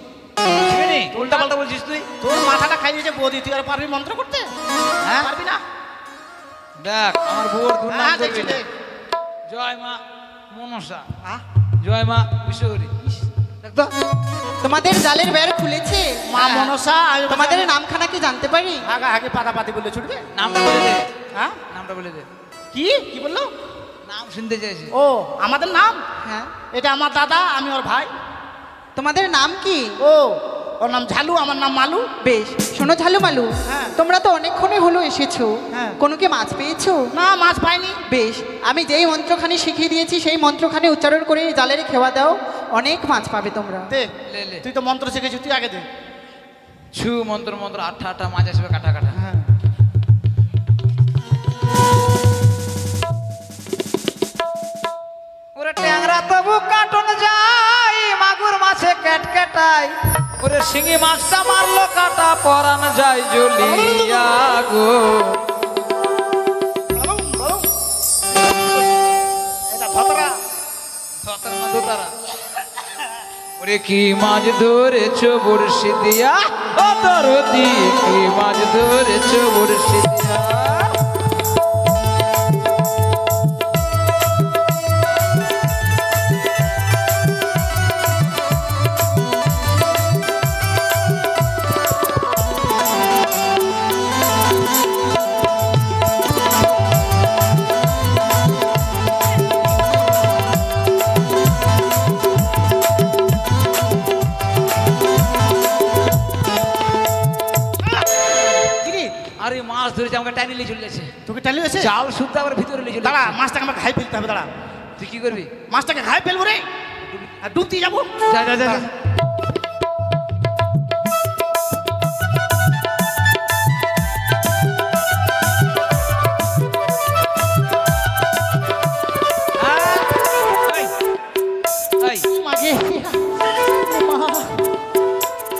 শিখিনি? উল্টা পাল্টা বলছিস তুই। তোর মাথাটা খাই দিয়েছে বৌদি, তুই আর পারবি মন্ত্র করতে? হ্যাঁ? পারবি না? দেখ, আমার বউর দুর্নাম হ্যাঁ, করবি দেখছি, না। দেখ। জয় মা মনসা, হ্যাঁ? জয় মা বিশ্বহরি। দেখ তো, তোমাদের জালের বেড় খুলেছে? মা মনসা, আমি তোমাদের নামখানা কি জানতে পারি? আগে আগে পাতাপাতি বললে ছুটবে? নামটা বলে দে। হ্যাঁ, নামটা বলে দে। কি কি বললো? নাম শুনতে চাইছি। ও, আমাদের নাম? হ্যাঁ। এটা আমার দাদা, আমি ওর ভাই। তোমাদের নাম কি? ও, ওর নাম ঝালু, আমার নাম মালু। বেশ, শোনো ঝালু মালু, হ্যাঁ। তোমরা তো অনেকক্ষণে হলো এসেছো, হ্যাঁ। কোনো কি মাছ পেয়েছো? না, মাছ পাইনি। বেশ, আমি যেই মন্ত্রখানি শিখিয়ে দিয়েছি সেই মন্ত্রখানি উচ্চারণ করে জালের খেওয়া দাও, অনেক মাছ পাবে তোমরা। দে লে লে তুই তো মন্ত্র শিখেছিস, তুই আগে দে। ছু মন্ত্র মন্ত্র আঠা আঠা মাছ আসবে কাটা কাটা। হ্যাঁ ওরে ট্যাংরা তবু কাটন যায়, মাগুর মাছে ক্যাট ক্যাটাই, ওরে শিঙি মাছটা মারলো কাটা পরান যায় জ্বলিয়া গো। এটা ধতরা। ধতার না ধোতারা। ওরে কি মাছ ধরেছো বড়শি দিয়া, ও দরদি কি মাছ ধরেছো বড়শি দিয়া। কিরে আরে মাছ ধরেছে আমাকে টাইনি নিয়ে চলে যাচ্ছে, তোকে টালি হয়েছে? জাল শুদ্ধ আবার ভিতরে নিয়ে চলে দাঁড়া, যাচ্ছে। মাছটাকে আমরা খাই ফেলতে হবে। দাঁড়া, তুই কি করবি? মাছটাকে খাই ফেলবো রে, আর ডুবতে যাবো। যা যা যা যা। এই, এই, মাগে মা,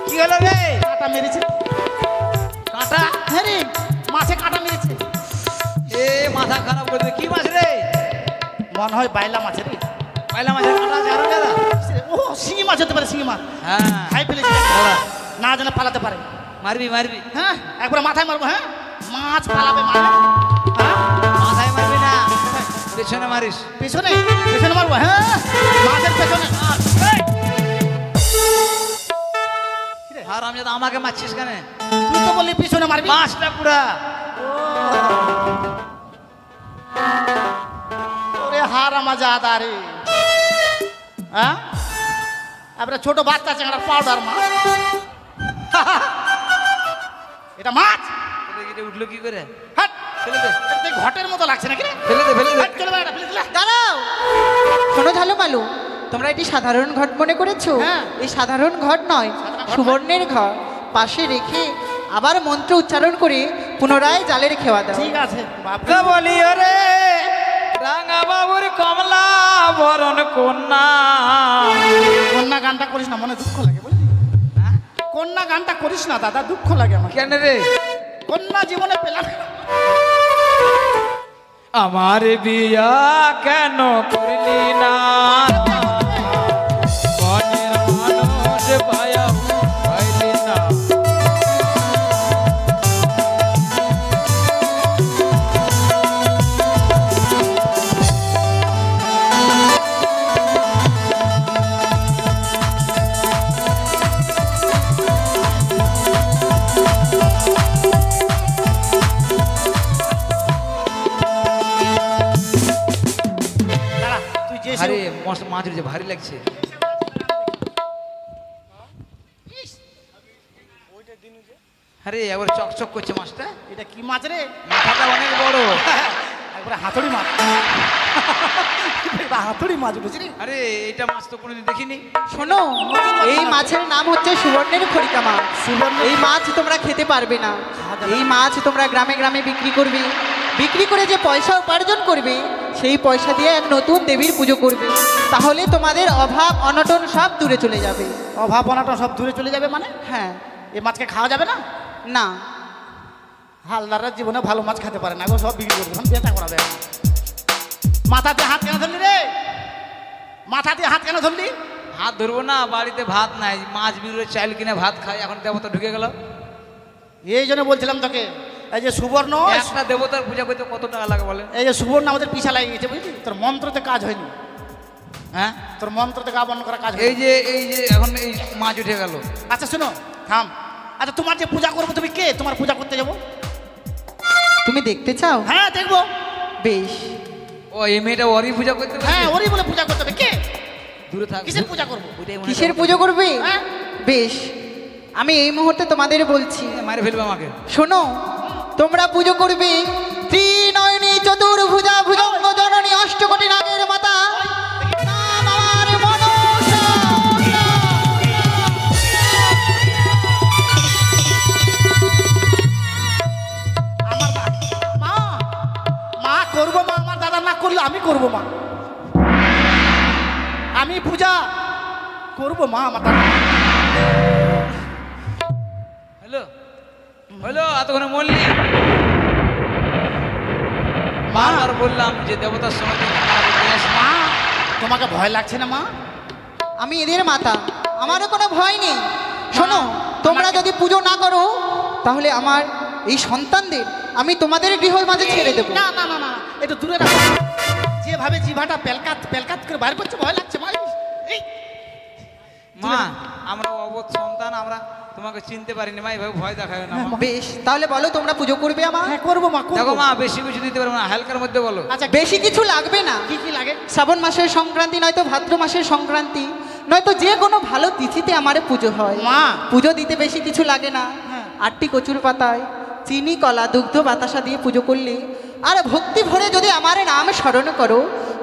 কি হলো রে? কাঁটা মেরেছে। কাঁটা? হ্যাঁ রে, মাছে কাঁটা মেরেছে। এ মাথা খারাপ করে দিবে। কি মাছ রে? মনে হয় বাইলা মাছে রে। পয়লা মাছের কাঁটা আছে আরো দাদা? ও শিঙি মাছ হতে পারে, শিঙি মাছ। হ্যাঁ খাই ফেলেছি, দাদা, না যেন পালাতে পারে। মারবি মারবি, হ্যাঁ একবার মাথায় মারবো। হ্যাঁ মাছ পালাবে মানে? হ্যাঁ মাথায় মারবি না, পেছনে মারিস। পেছনে, পেছনে মারবো। হ্যাঁ মাছের পেছনে। আর আমি আমাকে মারছিস কেন? তুই তো বললি পিছনে মারবি। মাছটা পুরা। ওরে হার মজা রে। হ্যাঁ এবারে ছোট বাচ্চা চাংড়ার পাউডার মাছ। এটা মাছ? এটা উঠলো কি করে? হাট, ফেলে দে, এটা তো ঘটের মতো লাগছে নাকি রে? ফেলে দে, ফেলে দে। হাট, চলে বাড়া, ফেলে দিলা। দাঁড়াও, শোনো ঝালুমালু, তোমরা এটি সাধারণ ঘট মনে করেছো? হ্যাঁ। এই সাধারণ ঘট নয়, সাধারণ ঘট সুবর্ণের ঘর। পাশে রেখে আবার মন্ত্র উচ্চারণ করে পুনরায় জালের খেওয়া দাও। ঠিক আছে বাপরে। তো বলি ওরে রাঙা বাবুর কমলা বরণ কন্যা। কন্যা গানটা করিস না, মনে দুঃখ লাগে বুঝলি? হ্যাঁ? কন্যা গানটা করিস না দাদা, দুঃখ লাগে আমার। কেন রে? কন্যা জীবনে পেলাম না। আমার বিয়া কেন করলি না? বনের মানুষ পায়া পাইলি না। দাঁড়া, তুই যে আরে মস্ত মাছ উঠেছে, ভারী লাগছে। আরে একবার চকচক করছে মাছটা। এটা কি মাছ রে? মাথাটা অনেক বড়। একবারে হাতুড়ি মাছ। এটা হাতুড়ি মাছ উঠেছে রে। আরে এটা মাছ তো কোনোদিন দেখিনি। শোনো, এই মাছের নাম হচ্ছে সুবর্ণের খড়িকা মাছ। এই মাছ তোমরা খেতে পারবে না। এই মাছ তোমরা গ্রামে গ্রামে বিক্রি করবে, বিক্রি করে যে পয়সা উপার্জন করবে সেই পয়সা দিয়ে এক নতুন দেবীর পুজো করবে। তাহলে তোমাদের অভাব অনটন সব দূরে চলে যাবে। অভাব অনাটন সব দূরে চলে যাবে মানে? হ্যাঁ। এই মাছকে খাওয়া যাবে না? না, হালদাররা জীবনে ভালো মাছ খেতে পারে না গো, সব বিক্রি করবে, এখন বেচা করাবে। মাথাতে হাত কেন ধরলি রে? মাথাতে হাত কেন ধরলি? হাত ধরবো না, বাড়িতে ভাত নাই, মাছ বিক্রি চাইল কিনে ভাত খাই, এখন দেবতা ঢুকে গেল। এই জন্য বলছিলাম তোকে, এই যে সুবর্ণ, একটা দেবতার পূজা করতে কত টাকা লাগে বলে? এই যে সুবর্ণ আমাদের পিছা লাগিয়ে গেছে বুঝলি? তোর মন্ত্রতে কাজ হয়নি, হ্যাঁ তোর মন্ত্রতে গা বন্ধ করা কাজ এই হয়নি। যে এখন এই মাছ উঠে গেল। আচ্ছা শোনো, থাম। আচ্ছা তোমার যে পূজা করবো, তুমি কে? তোমার পূজা করতে যাবো? তুমি দেখতে চাও? হ্যাঁ দেখবো। বেশ। ও এই মেয়েটা ওরই পূজা করতে পারে? হ্যাঁ ওরই বলে পূজা করতে হবে। কে? দূরে থাক। কিসের পূজা করবো? ওইটাই মনে কিসের হয়। পুজো করবে? হ্যাঁ বেশ, আমি এই মুহূর্তে তোমাদের বলছি। মারে ফেলবে আমাকে। শোনো, তোমরা পুজো করবে ত্রিনয়নী চতুর্ভুজা ভুজঙ্গ জননী অষ্টকোটি নাগের মাতা নাম আমার মনসা। করবো মা আমার হ্যালো হ্যালো এতক্ষণে মরলি মা আর বললাম যে দেবতার সময় মা তোমাকে ভয় লাগছে না মা? আমি এদের মাতা, আমারও কোনো ভয় নেই। শোনো, তোমরা যদি পুজো না করো তাহলে আমার এই সন্তানদের আমি তোমাদের গৃহের মাঝে ছেড়ে দেবো। না না না না, একটু দূরে রাখো। যেভাবে জিভাটা পেলকাত পেলকাত করে বাইর করছে ভয় লাগছে মা। এই মা আমরা অবধ সন্তান, আমরা তোমাকে চিনতে পারিনি মা, এইভাবে ভয় দেখায় না মা। বেশ, তাহলে বলো তোমরা পুজো করবে আমার? হ্যাঁ করবো মা, করবো। দেখো মা বেশি কিছু দিতে পারবো না, হালকার মধ্যে বলো। আচ্ছা বেশি কিছু লাগবে না। কি কি লাগে? শ্রাবণ মাসের সংক্রান্তি নয়তো ভাদ্র মাসের সংক্রান্তি নয়তো যে কোনো ভালো তিথিতে আমার পুজো হয় মা। পুজো দিতে বেশি কিছু লাগে না। হ্যাঁ। 8টি কচুর পাতায় চিনি কলা দুগ্ধ বাতাসা দিয়ে পুজো করলে আর ভক্তি ভরে যদি আমার নাম স্মরণ করো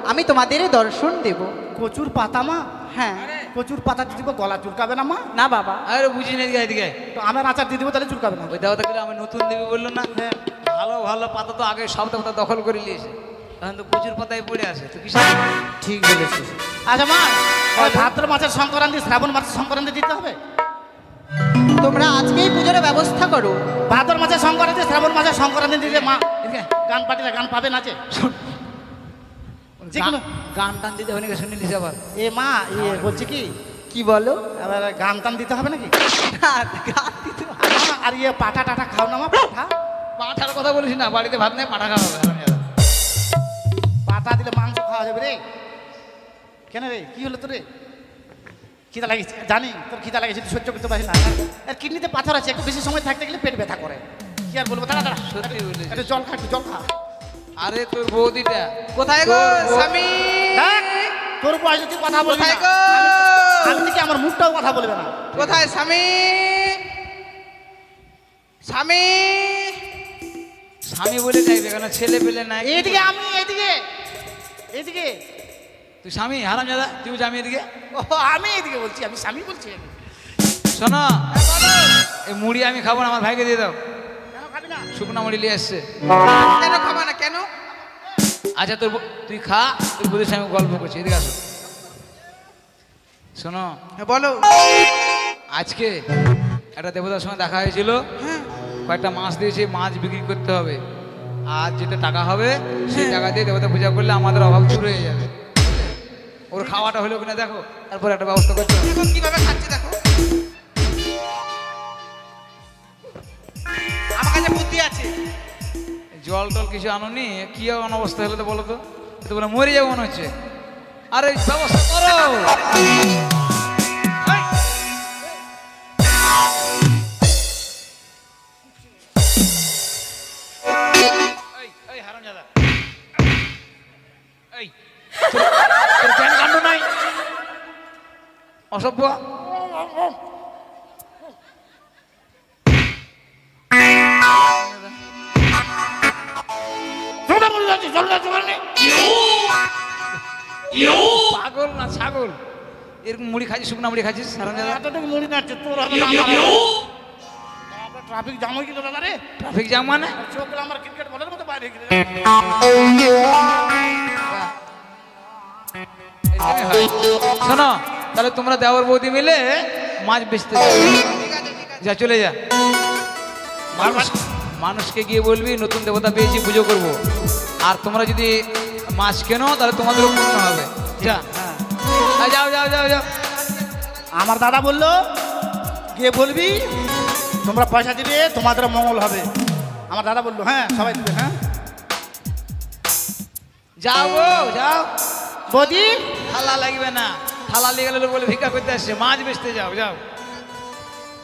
আমি তোমাদের দর্শন দেব। কচুর পাতা মা? হ্যাঁ। কচুর পাতা দিয়ে দিব, গলা চুলকাবে না মা? না বাবা, আরে বুঝি না, এদিকে এদিকে তো আমার আচার দিয়ে দিব, তাহলে চুলকাবে না? ওই দেবতা গেলে আমি নতুন দেবী বললো না, হ্যাঁ। ভালো ভালো পাতা তো আগে সব দেবতা দখল করে নিয়েছে, এখন তো প্রচুর পাতায় পড়ে আছে তো কিসে। ঠিক বলেছিস। আচ্ছা মা, ওই ভাদ্র মাসের সংক্রান্তি শ্রাবণ মাসের সংক্রান্তি দিতে হবে? তোমরা আজকেই পুজোর ব্যবস্থা করো। ভাদ্র মাসের সংক্রান্তি শ্রাবণ মাসের সংক্রান্তি দিলে মা এদিকে গান পার্টিরা গান পাবে নাচে? যে কোনো গান টান দিতে হবে নাকি শুনে নিস আবার। এ মা বলছি কি কি বলো? আবার গান টান দিতে হবে নাকি? গান দিতে হবে। আর পাঠা টাটা খাও না মা? পাঠা পাঠার কথা বলিস না, বাড়িতে ভাত নেই, পাঠা খাওয়া হবে। পাঠা দিলে মাংস খাওয়া যাবে রে। কেন রে, কি হলো তোর রে? খিদা লাগিয়েছে জানি, তোর খিদা লাগিয়েছে, তুই সহ্য করতে পারিস না। আর কিডনিতে পাথর আছে, একটু বেশি সময় থাকতে গেলে পেট ব্যথা করে। কি আর বলবো, দাঁড়া দাঁড়া, সত্যি বলেছিস। একটু জল খা, একটু জল খা। আরে তোর বৌদিটা কোথায় গো স্বামী? দেখ, তোর বয়সে তুই কথা বলবি কোথায় না। গো? আমি থেকে আমার মুখটাও কথা বলবে না। কোথায় স্বামী? স্বামী স্বামী বলে যাইবে কেন, ছেলে পেলে নাই। এইদিকে আমি, এইদিকে এইদিকে। তুই স্বামী হারাম দাদা, তুই জামি এদিকে। ও আমি এইদিকে বলছি, আমি স্বামী বলছি। শোনো, এই মুড়ি আমি খাবো না, আমার ভাইকে দিয়ে দাও। কেন খাবি না? শুকনো মুড়ি নিয়ে আসছে। কেন খাবা না কেন? আচ্ছা তোর তুই খা, তোর বৌদির সঙ্গে গল্প করছি, এদিকে আসো। শোনো, বলো। আজকে একটা দেবতার সঙ্গে দেখা হয়েছিল, কয়েকটা মাছ দিয়েছে, মাছ বিক্রি করতে হবে, আর যেটা টাকা হবে সেই টাকা দিয়ে দেবতা পূজা করলে আমাদের অভাব দূর হয়ে যাবে। ওর খাওয়াটা হলো কিনা দেখো, তারপর একটা ব্যবস্থা করতে হবে। এখন কিভাবে খাচ্ছি দেখো, আমার কাছে বুদ্ধি আছে। জল টল কিছু আনোনি, কি এমন অবস্থা হলো তো বলো তো? এ তো বলে মরে যাবো মনে হচ্ছে। আরে ব্যবস্থা করো। হারামজাদা, এই তোর জ্ঞান কাণ্ড নাই, অসভ্য। পাগল না ছাগল, এরকম মুড়ি খাচ্ছিস, শুকনা মুড়ি খাচ্ছিস হারামজাদা। এতটুকু মুড়ি নাচ্ছে তোর ট্রাফিক জাম হয়ে গেল দাদা রে। ট্রাফিক জ্যাম মানে? চোখ গেলে আমার ক্রিকেট বলের মতো বাইরে গেলে। এইটাই হয়। শোনো, তাহলে তোমরা দেওয়ার বৌদি মিলে মাছ বেচতে যাও। যা চলে যা, মানুষকে গিয়ে বলবি নতুন দেবতা পেয়েছি, পুজো করব। আর তোমরা যদি মাছ কেনো তাহলে তোমাদেরও পূর্ণ হবে। যা, যাও যাও যাও যাও। আমার দাদা বললো গিয়ে বলবি তোমরা পয়সা দিবে, তোমাদের মঙ্গল হবে। আমার দাদা বললো হ্যাঁ সবাই দিবে। হ্যাঁ যাও গো যাও, বৌদি থালা লাগবে না, থালা নিয়ে গেলে লোক বলে ভিক্ষা করতে আসছে, মাছ বেচতে যাও যাও।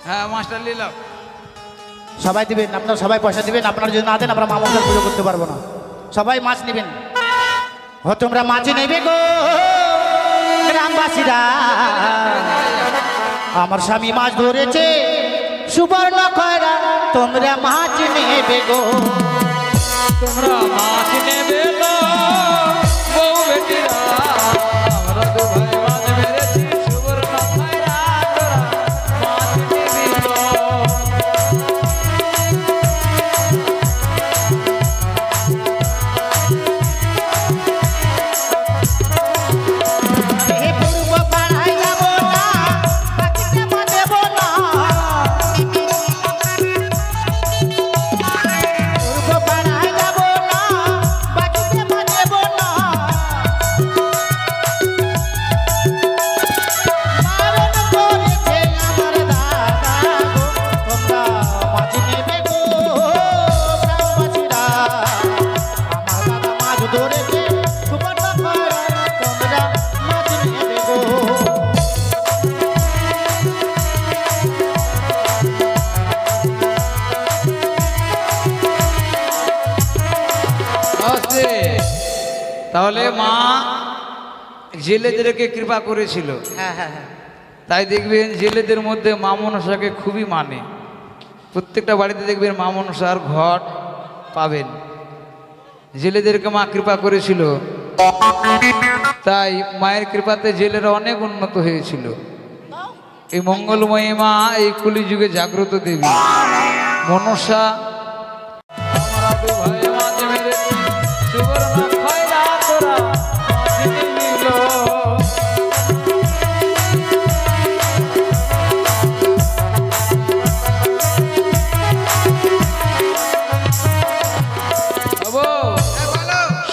হ্যাঁ মাছটা নিয়ে নাও। সবাই দিবেন, আপনারা সবাই পয়সা দিবেন। আপনারা যদি না দেন আমরা মা মঙ্গল পুজো করতে পারবো না। সবাই মাছ নেবেন। ও তোমরা মাছ নেবে গো গ্রামবাসীরা, আমার স্বামী মাছ ধরেছে সুবর্ণ খয়রা, তোমরা মাছ নেবে গো। তোমরা মাছ নেবে গো বউ বেটিরা, আমরা তো ভাই মাছ মেরেছি সুবর্ণ খয়রা, তোরা মাছ নিবি গো। হে পূর্ব পাড়ায় যাব না, মাছ নেবে গো গ্রামবাসীরা, আমার দাদা মাছ ধরেছে সুবর্ণা খরা, তোমরা মাছ নেবে গো। তাহলে মা জেলেদেরকে কৃপা করেছিল। হ্যাঁ হ্যাঁ হ্যাঁ, তাই দেখবেন জেলেদের মধ্যে মা মনসাকে খুবই মানে। প্রত্যেকটা বাড়িতে দেখবেন মা মনসার ঘট পাবেন। জেলেদেরকে মা কৃপা করেছিল, তাই মায়ের কৃপাতে জেলেরা অনেক উন্নত হয়েছিল। এই মঙ্গলময়ী মা এই কলিযুগে জাগ্রত দেবী মনসা। আমরা দু ভাই মাঝে মেরেছি সুবর্ণ খয়রা তোরা মাঝে মিল।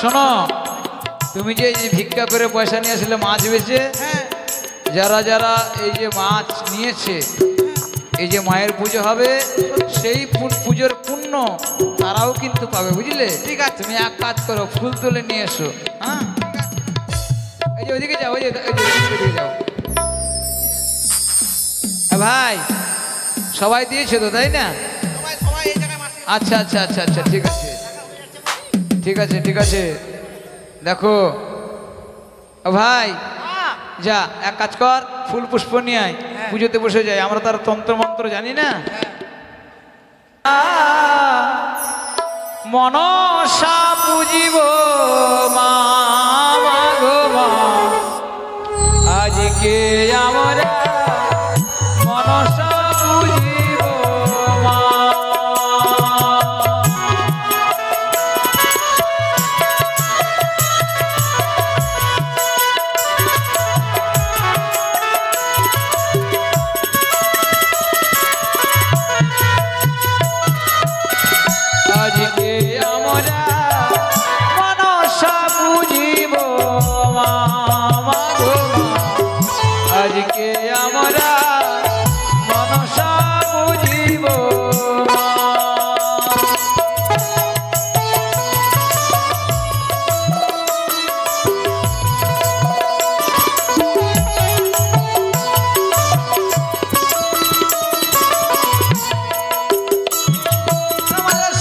শোনো, তুমি যে এই যে ভিক্ষা করে পয়সা নিয়ে আসলে মাছ বেচে, যারা যারা এই যে মাছ নিয়েছে, এই যে মায়ের পুজো হবে, সেই পুজোর পুণ্য তারাও কিন্তু পাবে, বুঝলে? ঠিক আছে, তুমি এক কাজ করো, ফুল তুলে নিয়ে এসো। হ্যাঁ, এই যে ওইদিকে যাও, ওইদিকে যাও। ভাই সবাই দিয়েছে তো, তাই না? আচ্ছা আচ্ছা আচ্ছা আচ্ছা, ঠিক আছে ঠিক আছে ঠিক আছে। দেখো ভাই, যা এক কাজ কর, ফুল পুষ্প নিয়ে আয়, পুজোতে বসে যাই। আমরা তার তন্ত্র মন্ত্র জানি না। মনসা পুজিব মা গো মা, আজকে আমরা মনসা পুজিব মা। আজকে আমরা মনসা পুজিব মা গো মা, আজকে আমরা মনসা পুজিব মা।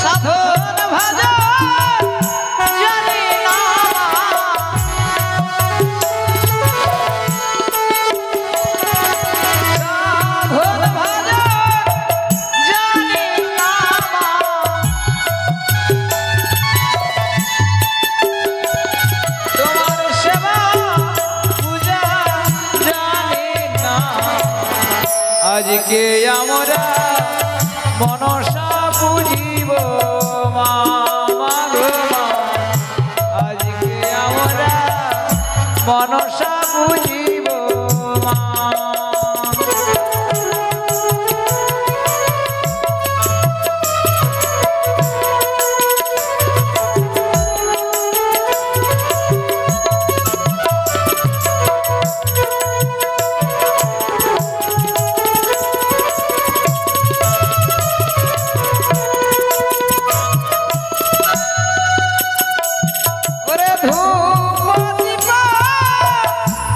সাধন ভাজন জানি না, সাধন ভাজন জানি না, তোমার সেবা পূজা জানি না, আজকে আমরা মনসা পুজিব মা গো মা, আজকে আমরা মনসা পুজিব মা। ওরে ধূপ দীপ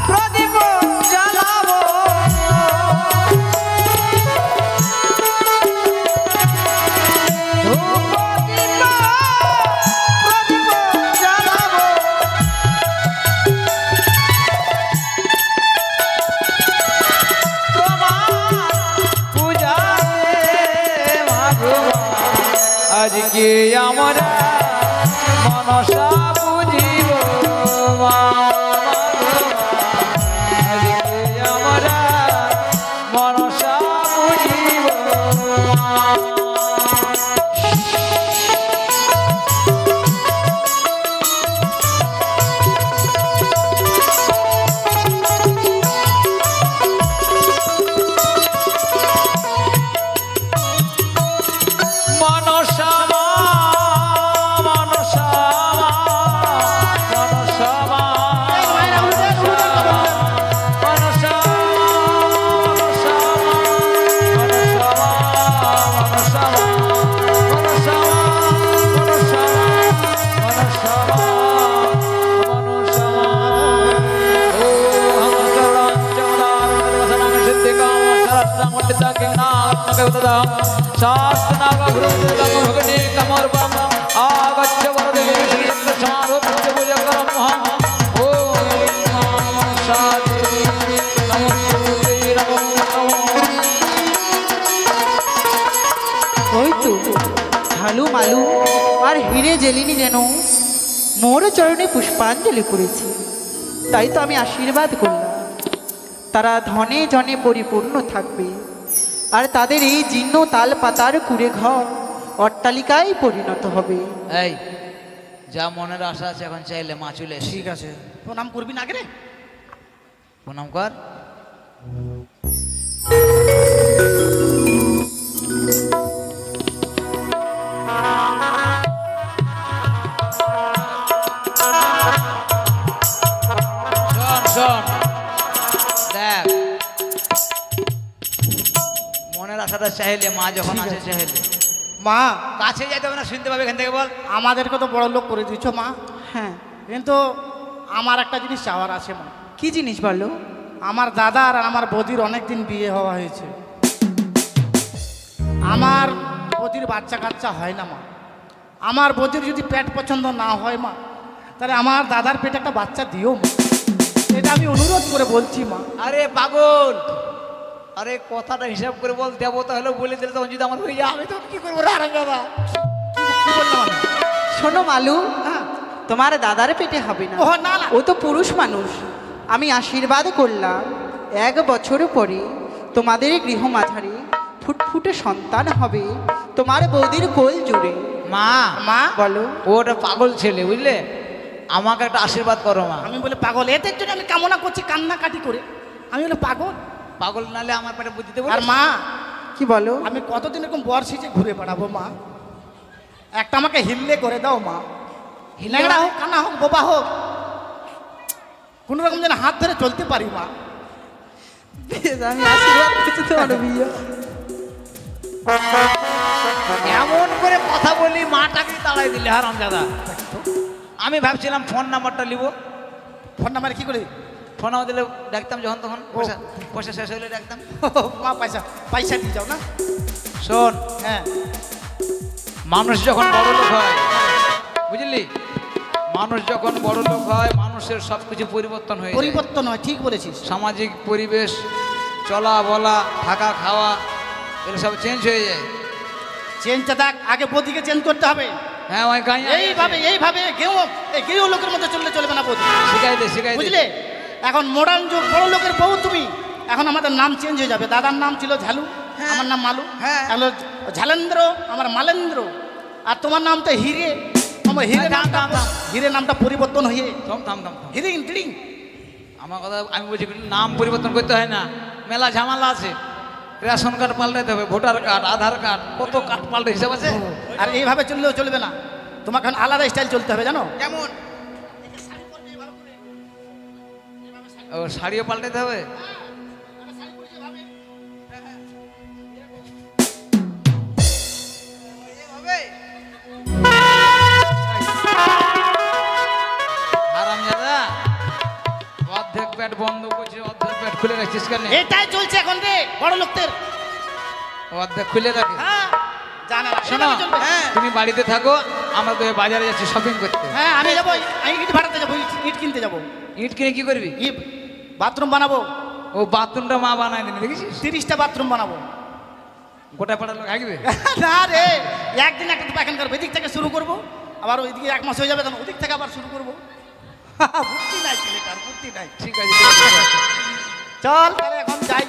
প্রদীপ জ্বালাবো, ধূপ দীপ প্রদীপ জ্বালাবো, তোমার পূজাতে মা গো মা, আজকে আমরা মনসা পুজিব মা গো মা, আজকে আমরা মনসা পুজিব মা। মনসা মা, মনসা মা, মনসা মা, মনসা মা, মনসা মা, মনসা মা, মনসা মা। কেবতদাম শাস্ত্রনাগভ্রুতদাম ভগনে কমর্পম আগচ্ছ বরদেবে শ্রীযুক্ত সমারোপিত পূজকরম মহা ওম নমঃ শাস্ত্রে নমস্তুতে নমো নমঃ। ওই তো ঝালু মালু আর হিরে জেলিনি যেন মোর চরণে পুষ্পাঞ্জলি করেছে, তাই তো আমি আশীর্বাদ করলাম তারা ধনে জনে পরিপূর্ণ থাকবে, আর তাদের এই জীর্ণ তাল পাতার কুড়ে ঘর অট্টালিকায় পরিণত হবে। এই যা মনের আশা আছে এখন চাইলে মা চলে এসে। ঠিক আছে, প্রণাম করবি না রে? প্রণাম কর। শোন শোন দেখ, মনের আশাটা চাইলে মা যখন আছে চাইলে মা, কাছে যাইতে হবে না, শুনতে পাবে এখান থেকে বল। আমাদেরকে তো বড় লোক করে দিচ্ছ মা, হ্যাঁ, কিন্তু আমার একটা জিনিস চাওয়ার আছে মা। কি জিনিস বলো? আমার দাদার আর আমার বৌদির অনেক দিন বিয়ে হওয়া হয়েছে, আমার বৌদির বাচ্চা কাচ্চা হয় না মা। আমার বৌদির যদি পেট পছন্দ না হয় মা, তাহলে আমার দাদার পেটে একটা বাচ্চা দিও মা, এটা আমি অনুরোধ করে বলছি মা। আরে পাগল, আরে কথাটা হিসাব করে বল, দেবতা হলো বলে দিলে তখন যদি আমার হয়ে যায় আমি তখন কি করবো রে আরাঙ্গাদা? কি বললাম আমি? শোনো মালু, হ্যাঁ। তোমার দাদার পেটে হবে না, ও না না, ও তো পুরুষ মানুষ। আমি আশীর্বাদ করলাম 1 বছর পরে তোমাদের গৃহ মাঝারে ফুটফুটে সন্তান হবে তোমার বৌদির কোল জুড়ে। মা মা বলো। ও ওটা পাগল ছেলে বুঝলে, আমাকে একটা আশীর্বাদ করো মা। আমি বলে পাগল, এদের জন্য আমি কামনা করছি কান্নাকাটি করে, আমি বলে পাগল। পাগল নালে আমার পেটে বুদ্ধি দেবো। আর মা, কি বলো? আমি কতদিন এরকম বর্ষিতে ঘুরে বেড়াবো মা, একটা আমাকে হিল্লে করে দাও মা। ল্যাংড়া হোক, কানা হোক, বোবা হোক, কোন রকম যেন হাত ধরে চলতে পারি মা। আমি আশীর্বাদ করছি তোমার বিয়ে। এমন করে কথা বলি মাটাকে তাড়াই দিলে হারাম দাদা। আমি ভাবছিলাম ফোন নাম্বারটা নিব, ফোন নাম্বার কি করে? ফোন নাম্বার দিলে ডাকতাম যখন তখন, পয়সা পয়সা শেষ হলে ডাকতাম। মা পয়সা পয়সা দিয়ে যাও না। শোন, হ্যাঁ, মানুষ যখন বড় লোক হয় বুঝলি, মানুষ যখন বড় লোক হয় মানুষের সব কিছু পরিবর্তন হয়ে যায়। পরিবর্তন হয়, ঠিক বলেছিস। সামাজিক পরিবেশ, চলা বলা, থাকা খাওয়া, এগুলো সব চেঞ্জ হয়ে যায়। চেঞ্জটা দেখ, আগে বৌদিকে চেঞ্জ করতে হবে। হ্যাঁ ওই গাঁয়ে এইভাবে গেও লোকের মধ্যে চললে চলবে না বৌদি, শিখাই দে বুঝলে? এখন মডার্ন যুগ, বড় লোকের বউ তুমি। এখন আমাদের নাম চেঞ্জ হয়ে যাবে। দাদার নাম ছিল ঝালু, আমার নাম মালু। হ্যাঁ। এখন ঝালেন্দ্র, আমার মালেন্দ্র। আর তোমার নাম তো হিরে, আমার হিরে নামটা, হিরে নামটা পরিবর্তন হয়ে থাম থাম থাম থাম। হিরিং টিরিং। আমার কথা আমি বলছি, নাম পরিবর্তন করতে হয় না, মেলা ঝামেলা আছে। রেশন কার্ড পাল্টাইতে হবে, ভোটার কার্ড, আধার কার্ড, কত কার্ড পাল্টে হিসাব আছে। আর এইভাবে চললেও চলবে না, তোমাকে এখন আলাদা স্টাইল চলতে হবে, জানো? কেমন? ও শাড়িও পাল্টাইতে হবে। হারামজাদা, অর্ধেক পেট বন্ধ করছিস, অর্ধেক পেট খুলে রাখছিস কেন? এটাই চলছে এখন রে বড় লোকদের। অর্ধেক খুলে রাখে। হ্যাঁ, জানা না, শোনো, এভাবে চলবে। হ্যাঁ, তুমি বাড়িতে থাকো, আমরা তো বাজারে যাচ্ছি শপিং করতে। হ্যাঁ, আমি যাবো, আমি ইট ভাড়াতে যাবো, ইট কিনতে যাবো। ইট কিনে কি করবি? ইট বাথরুম বানাবো, ও বাথরুমটা মা বানায় দিনি, দেখেছিস? 30টা বাথরুম বানাবো। গোটা পাড়ার লোক আসবে। না রে, একদিন একটা তো পায়খানা করবো, এদিক থেকে শুরু করবো, আবার ওইদিকে 1 মাস হয়ে যাবে, তখন ওদিক থেকে আবার শুরু করবো। বুদ্ধি নাই ছেলেটার, বুদ্ধি নাই। ঠিক আছে, ঠিক আছে। চল তাহলে এখন যাই।